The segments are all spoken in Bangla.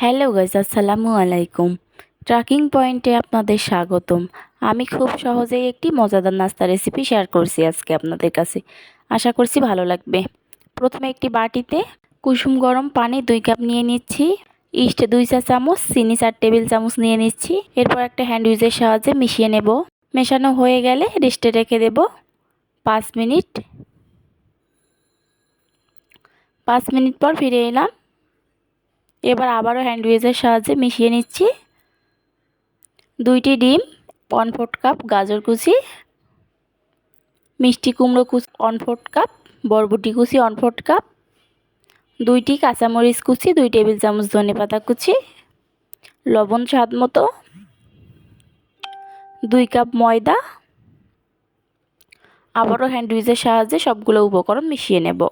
হ্যালো গাইস, আসসালামু আলাইকুম। ট্র্যাকিং পয়েন্টে আপনাদের স্বাগতম। আমি খুব সহজেই একটি মজাদার নাস্তা রেসিপি শেয়ার করছি আজকে আপনাদের কাছে। আশা করছি ভালো লাগবে। প্রথমে একটি বাটিতে কুসুম গরম পানি 2 কাপ নিয়ে নিচ্ছি। ইস্ট 2 চা চামচ, চিনি 4 টেবিল চামচ নিয়ে নিচ্ছি। এরপর একটা হ্যান্ড উইচের সাহায্যে মিশিয়ে নেব। মেশানো হয়ে গেলে রেস্টে রেখে দেব 5 মিনিট। 5 মিনিট পর ফিরে এলাম। এবার আবারও হ্যান্ড উইচের সাহায্যে মিশিয়ে নিচ্ছি। 2টি ডিম, 1/4 কাপ গাজর কুচি, মিষ্টি কুমড়ো কুচি 1/4 কাপ, বরবটি কুচি 1/4 কাপ, 2টি কাঁচামরিচ কুচি, 2 টেবিল চামচ ধনেপাতা কুচি, লবণ স্বাদ মতো, 2 কাপ ময়দা। আবারও হ্যান্ড উইচের সাহায্যে সবগুলো উপকরণ মিশিয়ে নেব।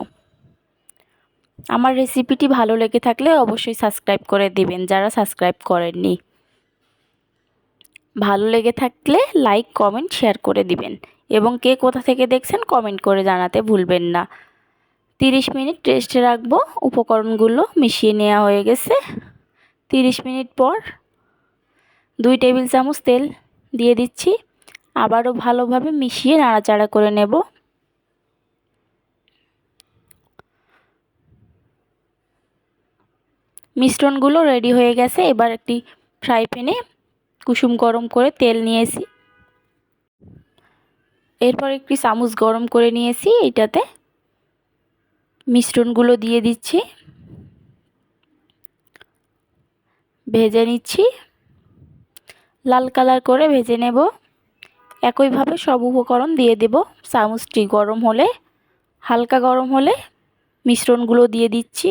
আমার রেসিপিটি ভালো লেগে থাকলে অবশ্যই সাবস্ক্রাইব করে দিবেন যারা সাবস্ক্রাইব করেননি। ভালো লেগে থাকলে লাইক, কমেন্ট, শেয়ার করে দিবেন এবং কে কোথা থেকে দেখছেন কমেন্ট করে জানাতে ভুলবেন না। 30 মিনিট রেস্টে রাখবো। উপকরণগুলো মিশিয়ে নেওয়া হয়ে গেছে। 30 মিনিট পর 2 টেবিল চামচ তেল দিয়ে দিচ্ছি। আবারও ভালোভাবে মিশিয়ে নাড়াচাড়া করে নেব। মিশ্রণগুলো রেডি হয়ে গেছে। এবার একটি ফ্রাই প্যানে কুসুম গরম করে তেল নিয়েছি। এরপর একটি চামচ গরম করে নিয়েছি। এটাতে মিশ্রণগুলো দিয়ে দিচ্ছি, ভেজে নিচ্ছি। লাল কালার করে ভেজে নেব। একইভাবে সব উপকরণ দিয়ে দেব। চামচটি গরম হলে, হালকা গরম হলে মিশ্রণগুলো দিয়ে দিচ্ছি।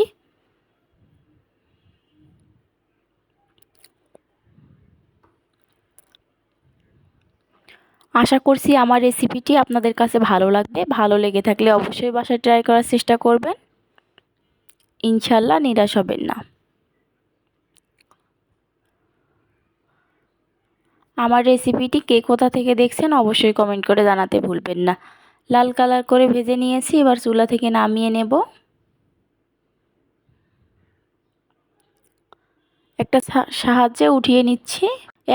আশা করছি আমার রেসিপিটি আপনাদের কাছে ভালো লাগবে। ভালো লেগে থাকলে অবশ্যই বাসায় ট্রাই করার চেষ্টা করবেন। ইনশাল্লাহ নিরাশ হবেন না। আমার রেসিপিটি কে কোথা থেকে দেখছেন অবশ্যই কমেন্ট করে জানাতে ভুলবেন না। লাল কালার করে ভেজে নিয়েছি। এবার চুলা থেকে নামিয়ে নেব। একটা সাহায্যে উঠিয়ে নিচ্ছি।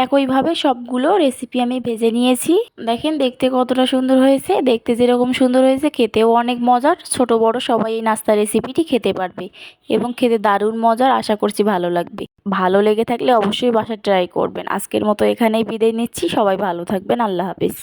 একইভাবে সবগুলো রেসিপি আমি ভেজে নিয়েছি। দেখেন দেখতে কতটা সুন্দর হয়েছে। দেখতে যেরকম সুন্দর হয়েছে খেতেও অনেক মজার। ছোট বড় সবাই এই নাস্তা রেসিপিটি খেতে পারবে এবং খেতে দারুণ মজার। আশা করছি ভালো লাগবে। ভালো লেগে থাকলে অবশ্যই বাসায় ট্রাই করবেন। আজকের মতো এখানেই বিদায় নিচ্ছি। সবাই ভালো থাকবেন। আল্লাহ হাফেজ।